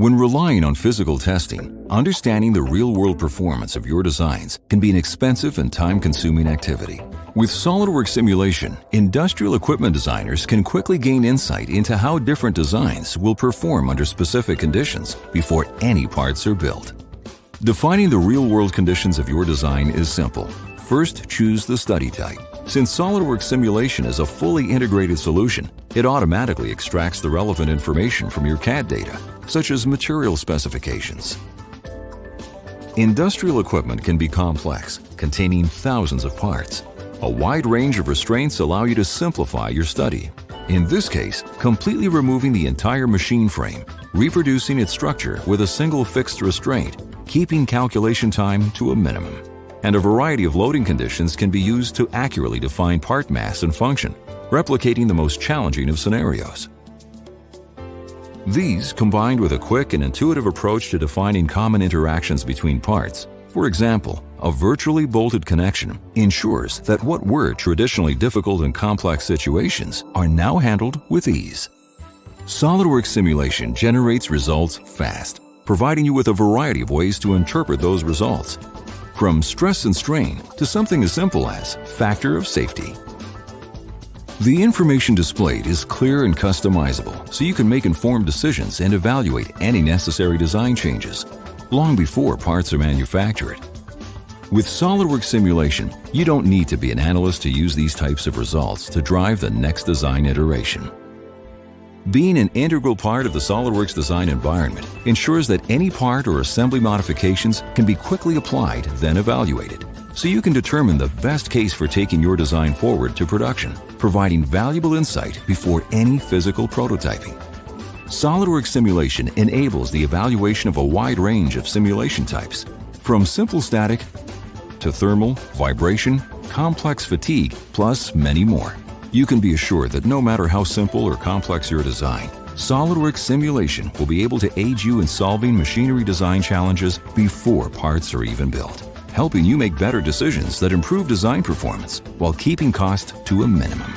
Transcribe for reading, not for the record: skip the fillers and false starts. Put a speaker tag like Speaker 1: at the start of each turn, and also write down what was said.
Speaker 1: When relying on physical testing, understanding the real-world performance of your designs can be an expensive and time-consuming activity. With SOLIDWORKS Simulation, industrial equipment designers can quickly gain insight into how different designs will perform under specific conditions before any parts are built. Defining the real-world conditions of your design is simple. First, choose the study type. Since SOLIDWORKS Simulation is a fully integrated solution, it automatically extracts the relevant information from your CAD data, such as material specifications. Industrial equipment can be complex, containing thousands of parts. A wide range of restraints allow you to simplify your study. In this case, completely removing the entire machine frame, reproducing its structure with a single fixed restraint, keeping calculation time to a minimum. And a variety of loading conditions can be used to accurately define part mass and function, replicating the most challenging of scenarios. These, combined with a quick and intuitive approach to defining common interactions between parts, for example, a virtually bolted connection, ensures that what were traditionally difficult and complex situations are now handled with ease. SOLIDWORKS Simulation generates results fast, providing you with a variety of ways to interpret those results, from stress and strain to something as simple as factor of safety. The information displayed is clear and customizable, so you can make informed decisions and evaluate any necessary design changes long before parts are manufactured. With SOLIDWORKS Simulation, you don't need to be an analyst to use these types of results to drive the next design iteration. Being an integral part of the SOLIDWORKS design environment ensures that any part or assembly modifications can be quickly applied, then evaluated, so you can determine the best case for taking your design forward to production, providing valuable insight before any physical prototyping. SOLIDWORKS Simulation enables the evaluation of a wide range of simulation types, from simple static to thermal, vibration, complex fatigue, plus many more. You can be assured that no matter how simple or complex your design, SOLIDWORKS Simulation will be able to aid you in solving machinery design challenges before parts are even built, helping you make better decisions that improve design performance while keeping cost to a minimum.